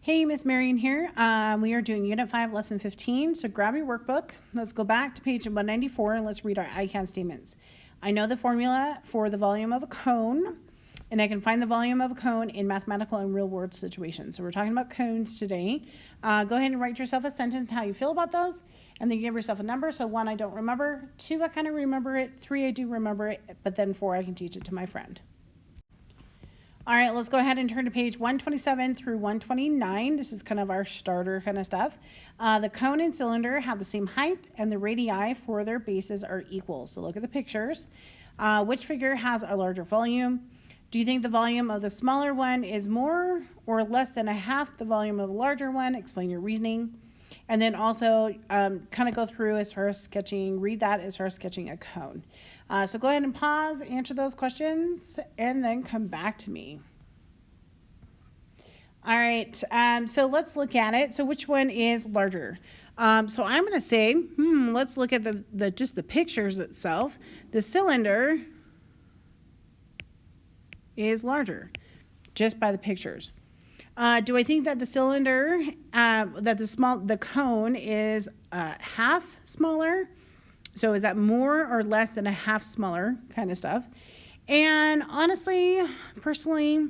Hey, Miss Marion here. We are doing Unit 5, Lesson 15. So grab your workbook. Let's go back to page 194 and let's read our I-CAN statements. I know the formula for the volume of a cone, and I can find the volume of a cone in mathematical and real-world situations. So we're talking about cones today. Go ahead and write yourself a sentence how you feel about those, and then give yourself a number. So 1, I don't remember. 2, I kind of remember it. 3, I do remember it. But then 4, I can teach it to my friend. All right, let's go ahead and turn to page 127 through 129. This is kind of our starter kind of stuff. The cone and cylinder have the same height, and the radii for their bases are equal. So look at the pictures. Which figure has a larger volume? Do you think the volume of the smaller one is more or less than a half the volume of the larger one? Explain your reasoning. And then also kind of go through as far as sketching, read that as far as sketching a cone. So go ahead and pause, answer those questions, and then come back to me. All right, so let's look at it. So which one is larger? So I'm going to say, let's look at just the pictures itself. The cylinder is larger, just by the pictures. Do I think that the cylinder, the cone is half smaller? So is that more or less than a half smaller kind of stuff? And honestly, personally,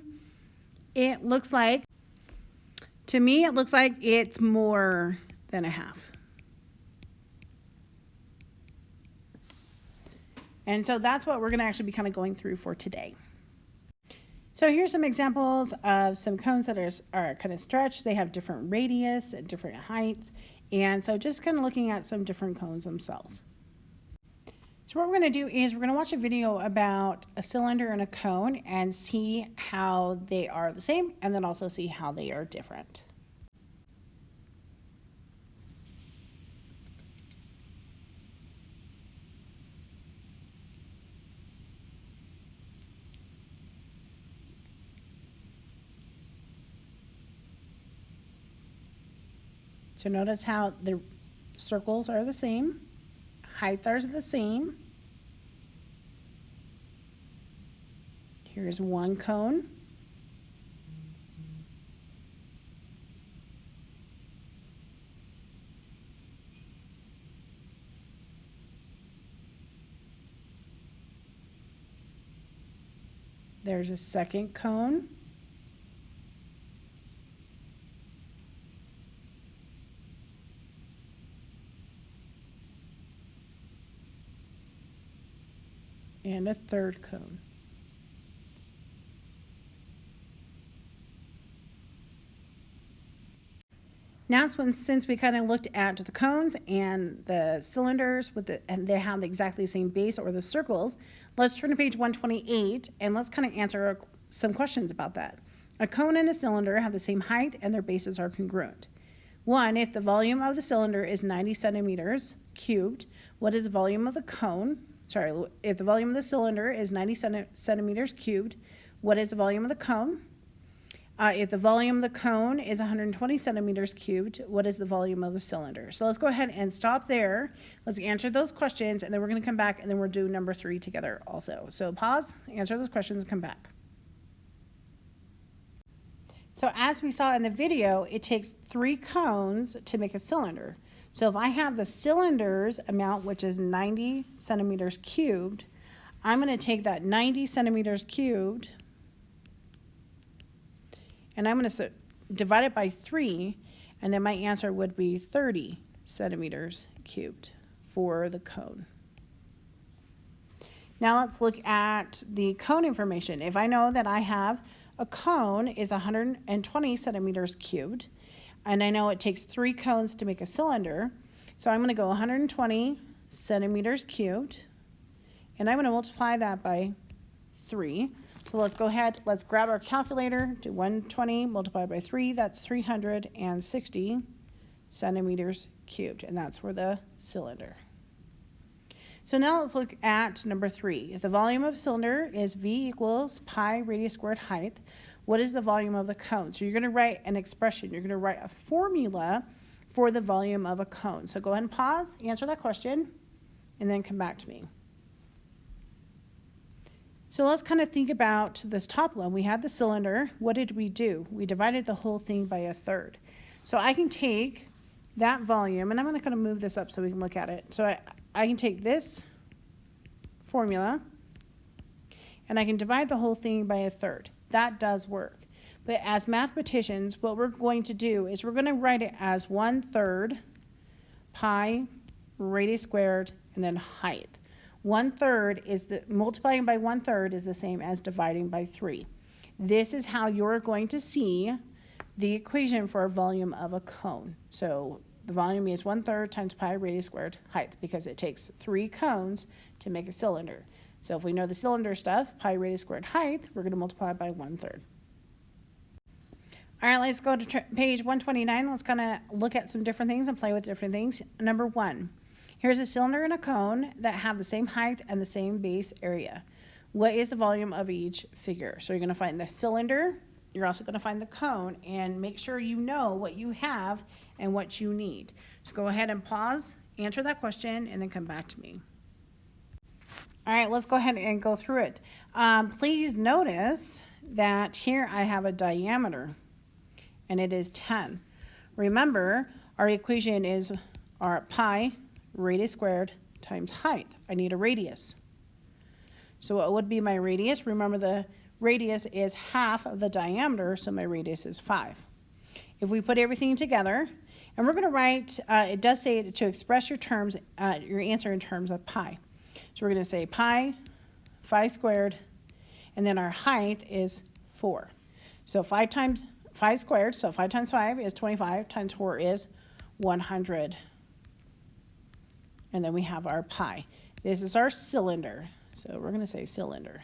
it looks like, to me, it looks like it's more than a half. And so that's what we're going to actually be kind of going through for today. So here's some examples of some cones that are kind of stretched. They have different radius and different heights. And so just kind of looking at some different cones themselves. So what we're going to do is we're going to watch a video about a cylinder and a cone and see how they are the same, and then also see how they are different. So notice how the circles are the same, height are the same. Here's one cone. There's a second cone. And a third cone. Now, since we kind of looked at the cones and the cylinders and they have exactly the same base, or the circles, let's turn to page 128 and let's kind of answer some questions about that. A cone and a cylinder have the same height and their bases are congruent. 1, if the volume of the cylinder is 90 centimeters cubed, what is the volume of the cone? If the volume of the cylinder is 90 centimeters cubed, what is the volume of the cone? If the volume of the cone is 120 centimeters cubed, what is the volume of the cylinder? So let's go ahead and stop there. Let's answer those questions, and then we're going to come back, and then we'll do number 3 together also. So pause, answer those questions, and come back. So as we saw in the video, it takes 3 cones to make a cylinder. So if I have the cylinder's amount, which is 90 centimeters cubed, I'm going to take that 90 centimeters cubed, and I'm going to divide it by 3, and then my answer would be 30 centimeters cubed for the cone. Now let's look at the cone information. If I know that I have a cone is 120 centimeters cubed, and I know it takes 3 cones to make a cylinder, so I'm going to go 120 centimeters cubed, and I'm going to multiply that by 3. So let's go ahead, let's grab our calculator, do 120 multiplied by 3, that's 360 centimeters cubed, and that's for the cylinder. So now let's look at number 3. If the volume of a cylinder is V equals pi radius squared height, what is the volume of the cone? So you're going to write an expression. You're going to write a formula for the volume of a cone. So go ahead and pause, answer that question, and then come back to me. So let's kind of think about this top one. We had the cylinder. What did we do? We divided the whole thing by a third. So I can take that volume, and I'm going to kind of move this up so we can look at it. So I can take this formula, and I can divide the whole thing by a third. That does work. But as mathematicians, what we're going to do is we're going to write it as 1/3 pi radius squared and then height. 1/3 is multiplying by 1/3 is the same as dividing by 3. This is how you're going to see the equation for a volume of a cone. So the volume is 1/3 times pi radius squared height, because it takes 3 cones to make a cylinder. So if we know the cylinder stuff, pi radius squared height, we're going to multiply by 1/3. All right, let's go to page 129. Let's kind of look at some different things and play with different things. Number 1, here's a cylinder and a cone that have the same height and the same base area. What is the volume of each figure? So you're going to find the cylinder. You're also going to find the cone, and make sure you know what you have and what you need. So go ahead and pause, answer that question, and then come back to me. All right, let's go ahead and go through it. Please notice that here I have a diameter, and it is 10. Remember, our equation is our pi radius squared times height. I need a radius. So what would be my radius? Remember, the radius is half of the diameter, so my radius is 5. If we put everything together, and we're going to write, it does say to express your terms, your answer in terms of pi. So we're going to say pi, 5 squared, and then our height is 4. So 5 times 5 squared, so 5 times 5 is 25, times 4 is 100. And then we have our pi. This is our cylinder, so we're going to say cylinder.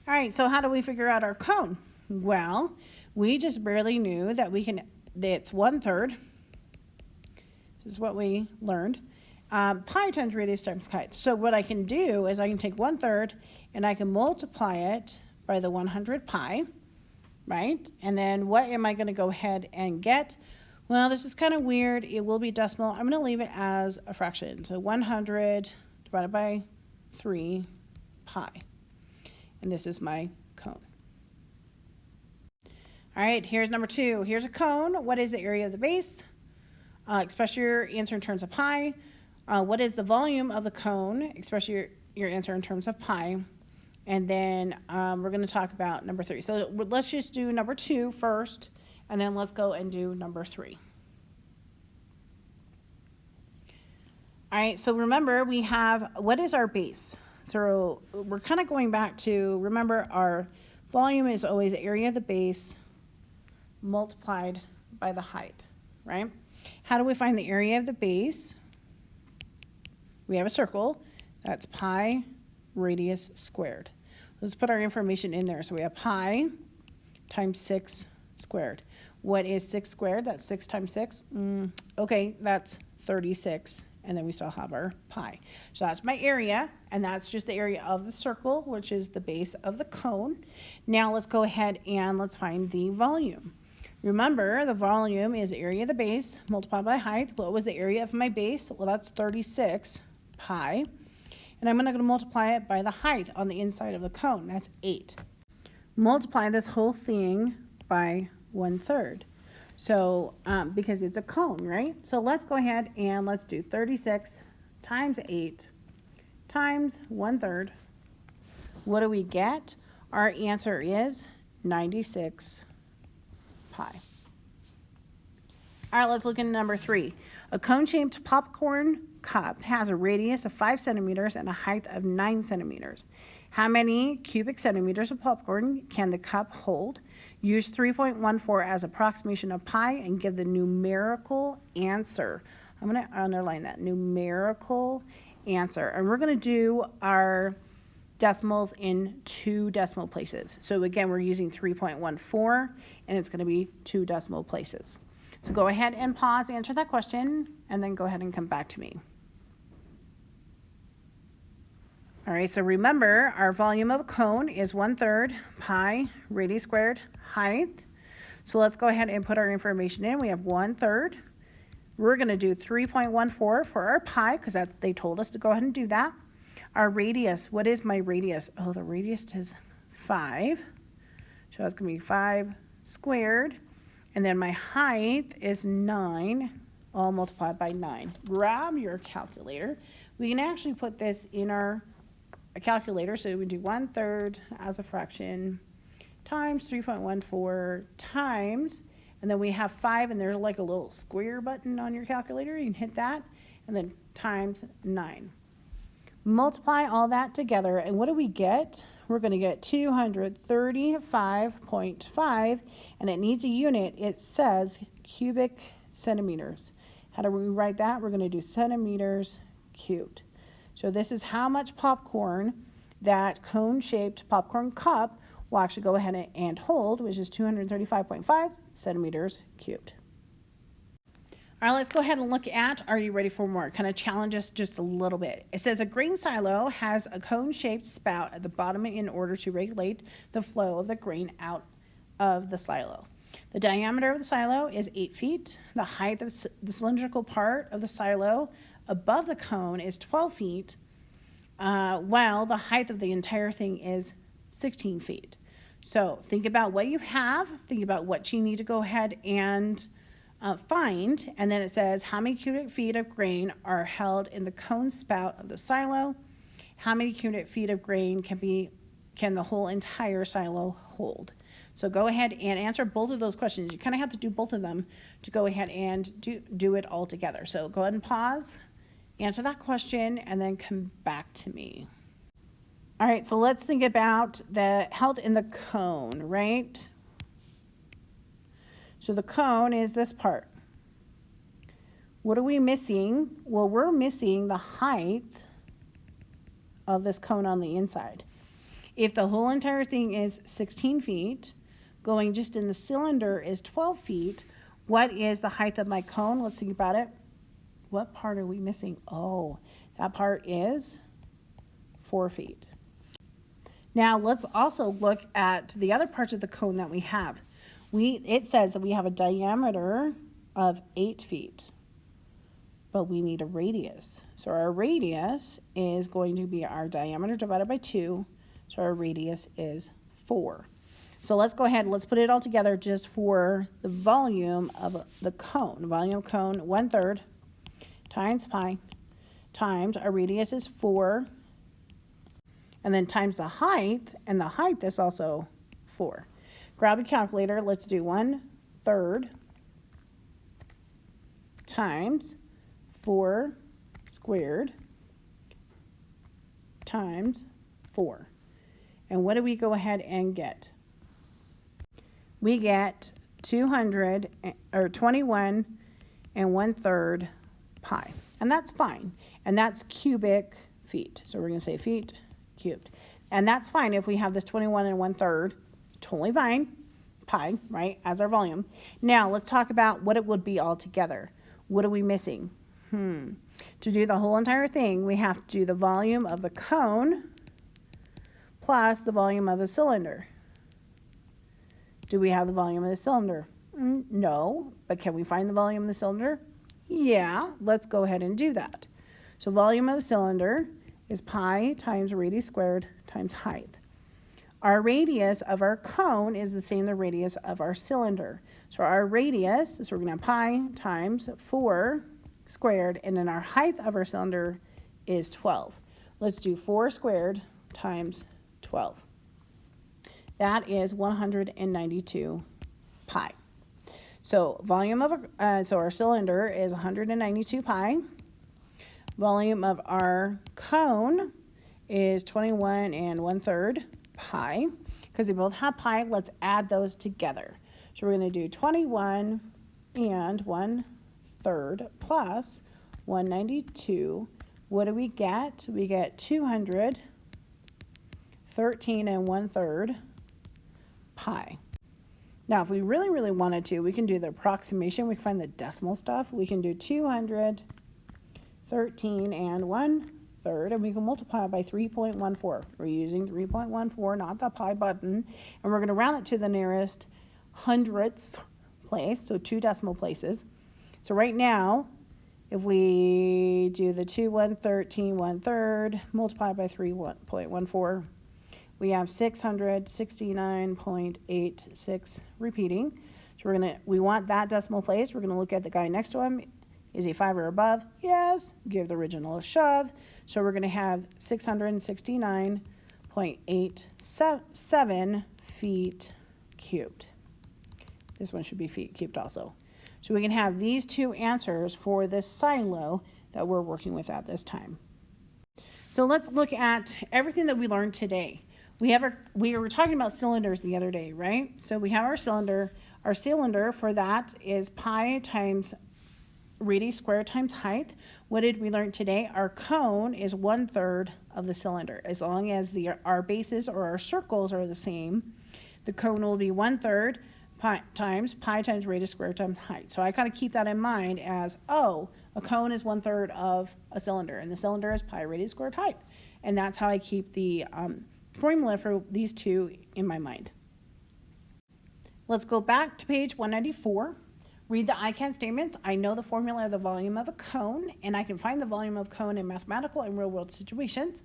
All right, so how do we figure out our cone? Well, we just barely knew that it's 1/3. This is what we learned. Pi times radius times height. So what I can do is I can take 1/3 and I can multiply it by the 100 pi, right? And then what am I going to go ahead and get? Well, this is kind of weird. It will be decimal. I'm going to leave it as a fraction. So 100 divided by 3 pi. And this is my cone. All right, here's number 2. Here's a cone. What is the area of the base? Express your answer in terms of pi. What is the volume of the cone? Express your answer in terms of pi. And then we're going to talk about number 3. So let's just do number 2 first, and then let's go and do number 3. All right, so remember, we have, what is our base? So we're kind of going back to, remember, our volume is always the area of the base multiplied by the height, right? How do we find the area of the base? We have a circle. That's pi radius squared. Let's put our information in there. So we have pi times 6 squared. What is 6 squared? That's 6 times 6. Okay, that's 36. And then we still have our pi. So that's my area, and that's just the area of the circle, which is the base of the cone. Now let's go ahead and let's find the volume. Remember, the volume is the area of the base multiplied by height. What was the area of my base? Well, that's 36 pi. And I'm going to multiply it by the height on the inside of the cone. That's 8. Multiply this whole thing by 1/3. So, because it's a cone, right? So let's go ahead and let's do 36 times 8 times 1/3. What do we get? Our answer is 96 pi. All right, let's look at number 3. A cone-shaped popcorn cup has a radius of 5 centimeters and a height of 9 centimeters. How many cubic centimeters of popcorn can the cup hold? Use 3.14 as approximation of pi and give the numerical answer. I'm going to underline that, numerical answer. And we're going to do our decimals in 2 decimal places. So again, we're using 3.14, and it's going to be 2 decimal places. So go ahead and pause, answer that question, and then go ahead and come back to me. All right, so remember, our volume of a cone is 1/3 pi radius squared height. So let's go ahead and put our information in. We have 1/3. We're going to do 3.14 for our pi, because they told us to go ahead and do that. Our radius, what is my radius? Oh, the radius is 5. So that's going to be 5 squared. And then my height is 9, all multiplied by 9. Grab your calculator. We can actually put this in our calculator. So we do 1/3 as a fraction times 3.14 times, and then we have 5, and there's like a little square button on your calculator. You can hit that, and then times 9. Multiply all that together, and what do we get? We're going to get 235.5, and it needs a unit. It says cubic centimeters. How do we write that? We're going to do centimeters cubed. So this is how much popcorn that cone-shaped popcorn cup will actually go ahead and hold, which is 235.5 centimeters cubed. All right, let's go ahead and look at, are you ready for more? Kind of challenge us just a little bit. It says a grain silo has a cone-shaped spout at the bottom in order to regulate the flow of the grain out of the silo. The diameter of the silo is 8 feet. The height of the cylindrical part of the silo above the cone is 12 feet, while the height of the entire thing is 16 feet. So think about what you have, think about what you need to go ahead and find, and then it says how many cubic feet of grain are held in the cone spout of the silo, how many cubic feet of grain can the whole entire silo hold. So go ahead and answer both of those questions. You kind of have to do both of them to go ahead and do it all together. So go ahead and pause, answer that question, and then come back to me. All right, so let's think about the held in the cone, right? So the cone is this part. What are we missing? Well, we're missing the height of this cone on the inside. If the whole entire thing is 16 feet, going just in the cylinder is 12 feet, what is the height of my cone? Let's think about it. What part are we missing? Oh, that part is 4 feet. Now let's also look at the other parts of the cone that we have. It says that we have a diameter of 8 feet, but we need a radius. So our radius is going to be our diameter divided by 2, so our radius is 4. So let's go ahead and let's put it all together just for the volume of the cone. Volume of cone, 1/3 times pi times our radius is 4, and then times the height, and the height is also 4. Grab a calculator. Let's do 1/3 times 4 squared times 4. And what do we go ahead and get? We get 21 1/3 pi. And that's fine. And that's cubic feet. So we're going to say feet cubed. And that's fine if we have this 21 1/3. Totally fine. Pi, right, as our volume. Now, let's talk about what it would be all together. What are we missing? To do the whole entire thing, we have to do the volume of the cone plus the volume of the cylinder. Do we have the volume of the cylinder? No, but can we find the volume of the cylinder? Yeah, let's go ahead and do that. So volume of the cylinder is pi times radius squared times height. Our radius of our cone is the same as the radius of our cylinder. So our radius, so we're going to have pi times 4 squared, and then our height of our cylinder is 12. Let's do 4 squared times 12. That is 192 pi. So volume of so our cylinder is 192 pi. Volume of our cone is 21 1/3 pi. Because they both have pi, let's add those together. So we're going to do 21 1/3 plus 192. What do we get? We get 213 1/3 pi. Now, if we really wanted to, we can do the approximation. We can find the decimal stuff. We can do 213 1/3, and we can multiply it by 3.14. We're using 3.14, not the pi button, and we're going to round it to the nearest hundredth place, so 2 decimal places. So right now, If we do the 2 113 1/3 multiplied by 3.14, we have 669.86 repeating. So we want that decimal place. We're gonna look at the guy next to him. Is he 5 or above? Yes. Give the original a shove. So we're gonna have 669.87 feet cubed. This one should be feet cubed also. So we can have these two answers for this silo that we're working with at this time. So let's look at everything that we learned today. We were talking about cylinders the other day, right? So we have our cylinder. Our cylinder for that is pi times radius squared times height. What did we learn today? Our cone is 1/3 of the cylinder. As long as our bases or our circles are the same, the cone will be 1/3 pi times radius squared times height. So I kind of keep that in mind as, a cone is 1/3 of a cylinder, and the cylinder is pi radius squared height. And that's how I keep the formula for these two in my mind. Let's go back to page 194. Read the I can statements. I know the formula of the volume of a cone, and I can find the volume of cone in mathematical and real-world situations.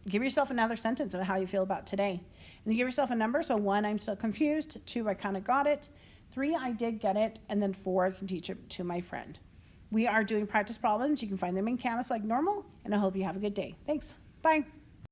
Give yourself another sentence of how you feel about today. And then give yourself a number. So 1, I'm still confused. 2, I kind of got it. 3, I did get it. And then 4, I can teach it to my friend. We are doing practice problems. You can find them in Canvas like normal, and I hope you have a good day. Thanks. Bye.